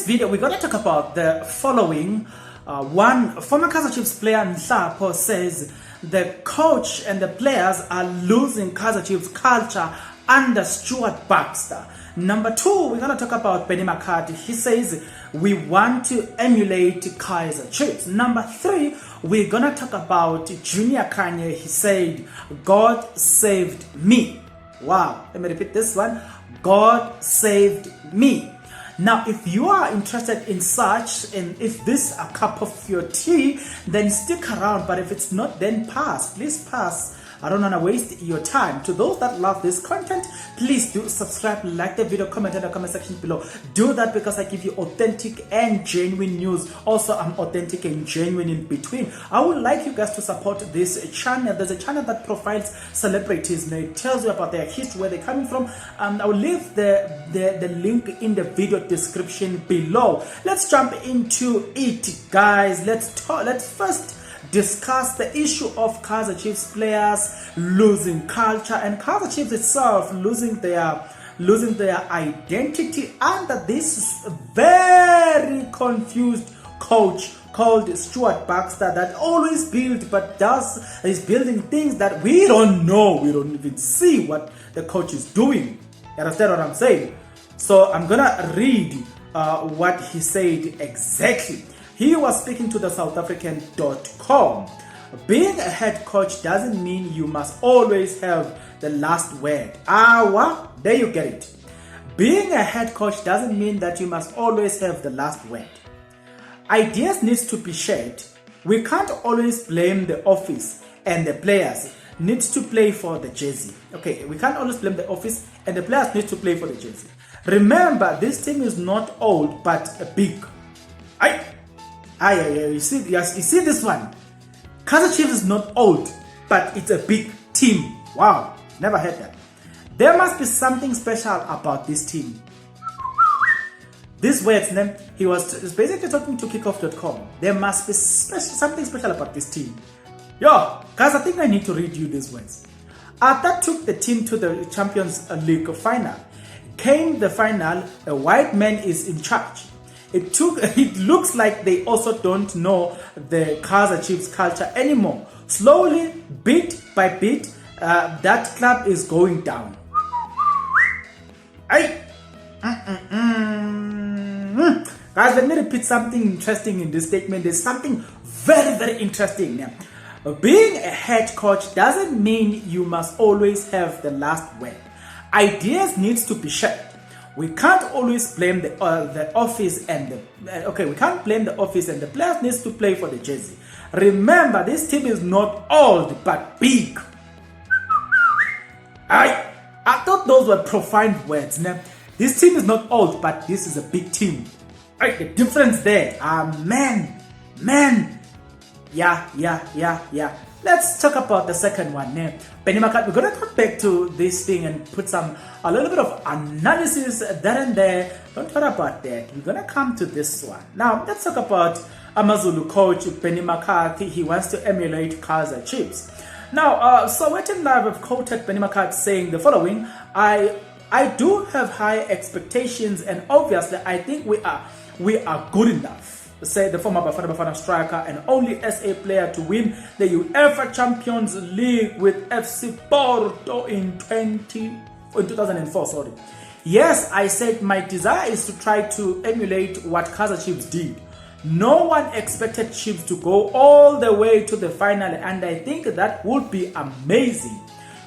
this video, we're going to talk about the following. One former Kaizer Chiefs player, Nhlapo, says the coach and the players are losing Kaizer Chiefs culture under Stuart Baxter. Number two, we're going to talk about MCCARTHY. He says we want to emulate Kaizer Chiefs. Number three, we're going to talk about Junior Khanye. He said, God saved me. Wow, let me repeat this one. God saved me. Now, if you are interested in such, and if this is a cup of your tea, then stick around. But if it's not, then pass. Please pass. I don't want to waste your time. To those that love this content, please do subscribe, like the video, comment in the comment section below. Do that because I give you authentic and genuine news. Also, I'm authentic and genuine in between. I would like you guys to support this channel. There's a channel that profiles celebrities and it tells you about their history, where they're coming from. I will leave the link in the video description below. Let's jump into it, guys. Let's first discuss the issue of Kaizer Chiefs players losing culture and Kaizer Chiefs itself losing their identity under this very confused coach called Stuart Baxter that always builds but is building things that we don't know. We don't even see what the coach is doing. You understand what I'm saying? So I'm gonna read what he said exactly. He was speaking to the South African.com. Being a head coach doesn't mean you must always have the last word. There you get it. Being a head coach doesn't mean that you must always have the last word. Ideas needs to be shared. We can't always blame the office and the players needs to play for the jersey. Okay, we can't always blame the office and the players need to play for the jersey. Remember, this team is not old but big. You see this one. Kaizer Chiefs is not old, but it's a big team. Wow, never heard that. There must be something special about this team. This words, he was basically talking to kickoff.com. There must be something special about this team. Yo, guys, I think I need to read you these words. Arthur took the team to the Champions League final. Came the final, a white man is in charge. It looks like they also don't know the Kaizer Chiefs culture anymore. Slowly, bit by bit, that club is going down. Guys, let me repeat something interesting in this statement. There's something very, very interesting. Being a head coach doesn't mean you must always have the last word. Ideas needs to be shared. We can't always blame the office and we can't blame the office and the players needs to play for the jersey. Remember, this team is not old but big. I thought those were profound words. This team is not old, but this is a big team. The difference there. Man. Yeah. Let's talk about the second one. MCCARTHY, we're gonna come back to this thing and put a little bit of analysis there and there. Don't worry about that. We're gonna come to this one. Now, let's talk about Amazulu coach MCCARTHY. He wants to emulate Kaizer Chiefs. Now, Sowetan Live have quoted MCCARTHY saying the following: I do have high expectations, and obviously I think we are good enough. Said the former Bafana striker and only SA player to win the UEFA Champions League with FC Porto in 2004. Sorry. Yes, I said my desire is to try to emulate what Kaizer Chiefs did. No one expected Chiefs to go all the way to the final, and I think that would be amazing.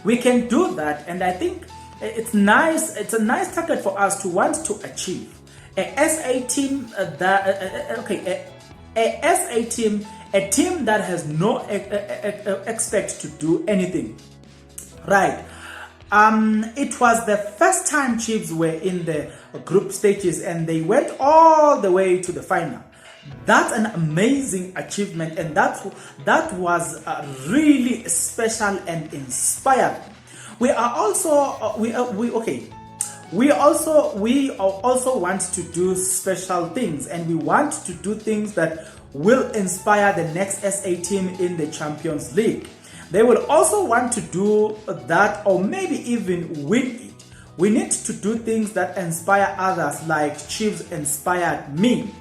We can do that, and I think it's nice. It's a nice target for us to want to achieve. A SA team a team that has no expect to do anything. Right. It was the first time Chiefs were in the group stages and they went all the way to the final. That's an amazing achievement, and that was really special and inspiring. We also want to do special things, and we want to do things that will inspire the next SA team in the Champions League. They will also want to do that, or maybe even win it. We need to do things that inspire others, like Chiefs inspired me.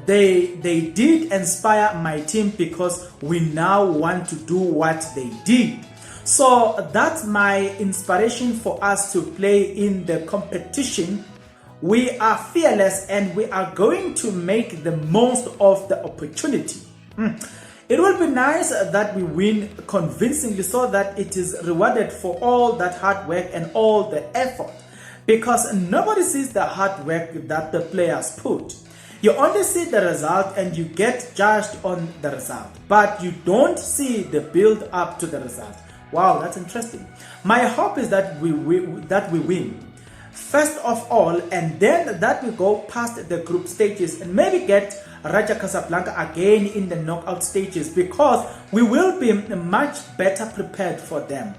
They did inspire my team because we now want to do what they did. So that's my inspiration for us to play in the competition. We are fearless and we are going to make the most of the opportunity. It will be nice that we win convincingly so that it is rewarded for all that hard work and all the effort, because nobody sees the hard work that the players put. You only see the result and you get judged on the result, but you don't see the build up to the result. Wow, that's interesting. My hope is that we win first of all, and then that we go past the group stages and maybe get Raja Casablanca again in the knockout stages, because we will be much better prepared for them.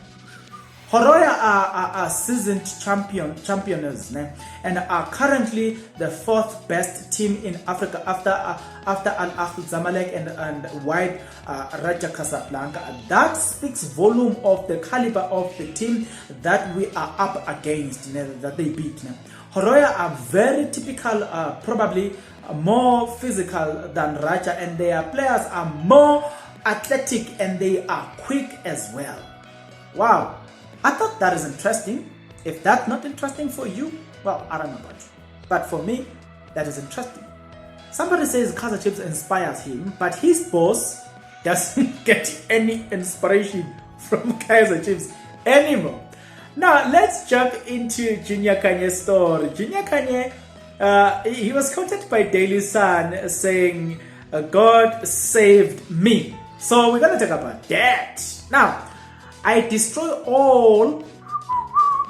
Horoya are seasoned champions and are currently the fourth best team in Africa after Al Ahly Zamalek and Wide Raja Casablanca. That speaks volume of the caliber of the team that we are up against, that they beat. Horoya are very typical, probably more physical than Raja, and their players are more athletic and they are quick as well. Wow. I thought that is interesting. If that's not interesting for you, well, I don't know about you. But for me, that is interesting. Somebody says Kaizer Chiefs inspires him, but his boss doesn't get any inspiration from Kaizer Chiefs anymore. Now, let's jump into Junior Khanye's story. Junior Khanye, he was quoted by Daily Sun saying, God saved me. So we're going to talk about that. Now, I destroy all.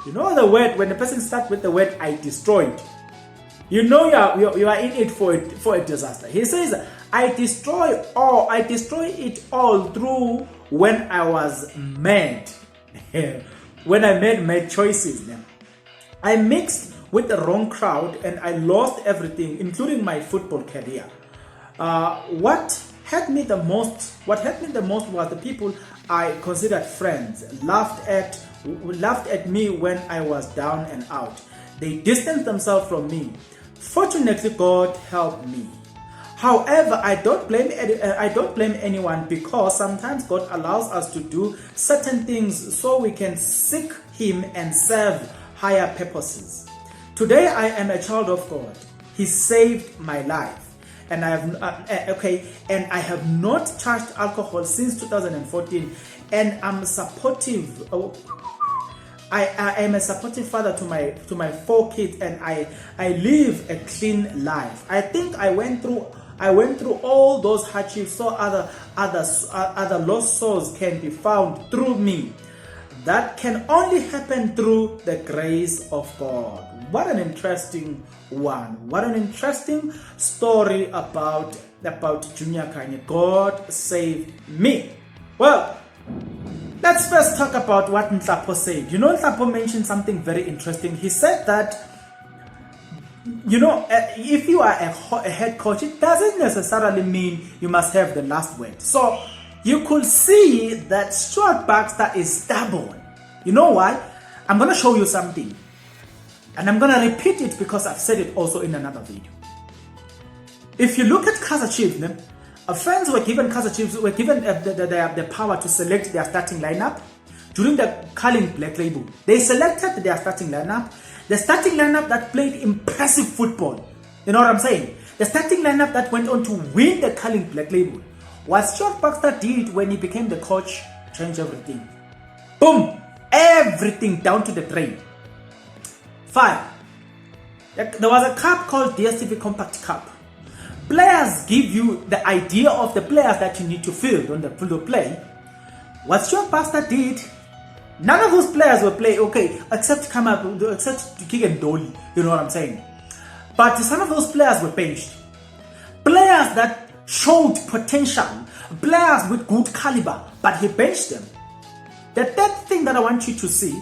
You know the word, when the person starts with the word I destroyed, you know you are in it for a disaster. He says, I destroy it all through when I was mad. When I made my choices. I mixed with the wrong crowd and I lost everything, including my football career. What hurt me the most was the people I considered friends laughed at me when I was down and out. They distanced themselves from me. Fortunately, God helped me. However, I don't blame anyone, because sometimes God allows us to do certain things so we can seek Him and serve higher purposes. Today, I am a child of God. He saved my life. And I have not touched alcohol since 2014, and I'm supportive. I am a supportive father to my 4 kids, and I live a clean life. I think I went through all those hardships so other lost souls can be found through me. That can only happen through the grace of God. What an interesting one. What an interesting story about Junior Khanye. God saved me. Well, let's first talk about what Nhlapo said. You know, Nhlapo mentioned something very interesting. He said that, if you are a head coach, it doesn't necessarily mean you must have the last word. So you could see that Stuart Baxter is stubborn. You know why? I'm going to show you something. And I'm going to repeat it because I've said it also in another video. If you look at Kaizer Chiefs, fans were given the power to select their starting lineup during the Carling Black Label. They selected their starting lineup. The starting lineup that played impressive football. You know what I'm saying? The starting lineup that went on to win the Carling Black Label. What Stuart Baxter did when he became the coach changed everything. Boom! Everything down to the drain. 5. There was a cup called DSTV Compact Cup. Players give you the idea of the players that you need to field on the field of play. What Stuart Baxter did, none of those players will play except Kick and Dolly. You know what I'm saying? But some of those players were benched. Players that showed potential, players with good caliber, but he benched them. The third thing that I want you to see,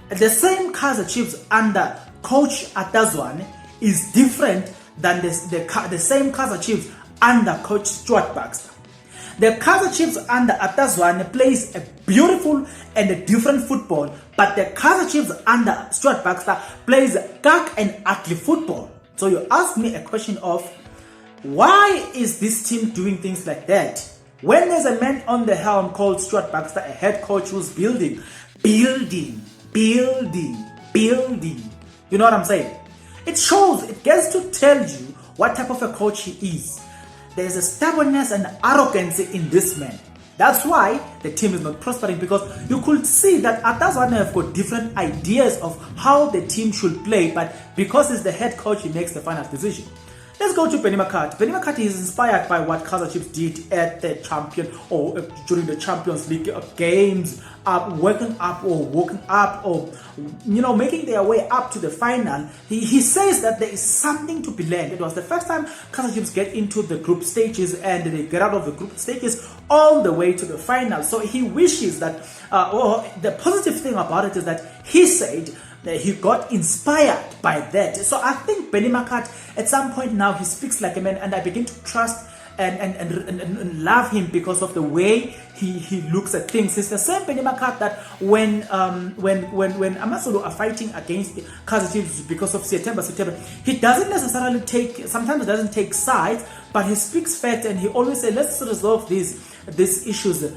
the same Kaizer Chiefs under Coach Atazwan is different than the same Kaizer Chiefs under Coach Stuart Baxter. The Kaizer Chiefs under Atazwane plays a beautiful and a different football, but the Kaizer Chiefs under Stuart Baxter plays dark and ugly football. So you ask me a question of, why is this team doing things like that? When there's a man on the helm called Stuart Baxter, a head coach who's building. You know what I'm saying? It shows, it gets to tell you what type of a coach he is. There's a stubbornness and arrogance in this man. That's why the team is not prospering, because you could see that Atazwane have got different ideas of how the team should play, but because he's the head coach, he makes the final decision. Let's go to BENNI. BENNI is inspired by what Kaizer Chiefs did at the during the Champions League games, working up or making their way up to the final. He says that there is something to be learned. It was the first time Kaizer Chiefs get into the group stages, and they get out of the group stages all the way to the final. So he wishes that, the positive thing about it is that he said that he got inspired by that. So I think BENNI at some point now, he speaks like a man, and I begin to trust and love him because of the way he looks at things. It's the same BENNI that when Amazulu are fighting against Kaizer Chiefs because of September, he doesn't necessarily sometimes doesn't take sides, but he speaks facts, and he always says, let's resolve these issues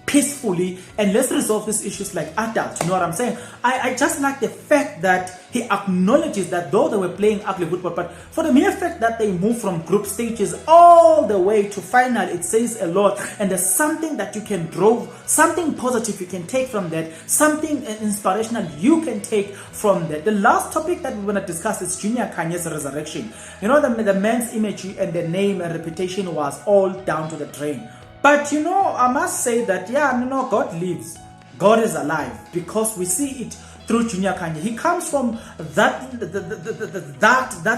peacefully, and let's resolve these issues like adults. You know what I'm saying? I just like the fact that he acknowledges that though they were playing ugly football, but for the mere fact that they moved from group stages all the way to final, it says a lot. And there's something that you can draw, something positive you can take from that, something inspirational you can take from that. The last topic that we're going to discuss is Junior Khanye's resurrection. You know, the man's image and the name and reputation was all down to the drain. But I must say that, God lives. God is alive, because we see it through Junior Khanye. He comes from that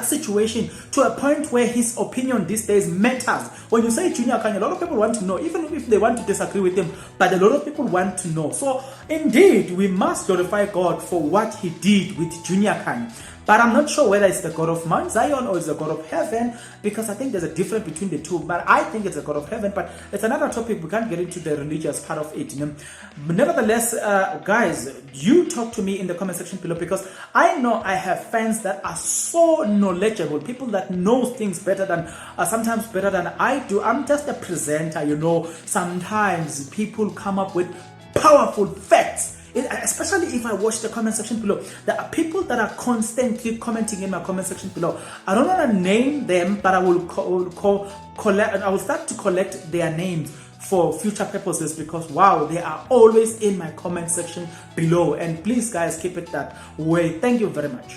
situation to a point where his opinion these days matters. When you say Junior Khanye, a lot of people want to know, even if they want to disagree with him, but a lot of people want to know. So indeed, we must glorify God for what he did with Junior Khanye. But I'm not sure whether it's the God of Mount Zion or it's the God of heaven, because I think there's a difference between the two. But I think it's the God of heaven. But it's another topic. We can't get into the religious part of it. Nevertheless, guys, you talk to me in the comment section below, because I know I have fans that are so knowledgeable, people that know things better than, sometimes better than I do. I'm just a presenter, Sometimes people come up with powerful facts. Especially if I watch the comment section below, there are people that are constantly commenting in my comment section below. I don't want to name them, but I will I will start to collect their names for future purposes, because wow, they are always in my comment section below. And please, guys, keep it that way. Thank you very much.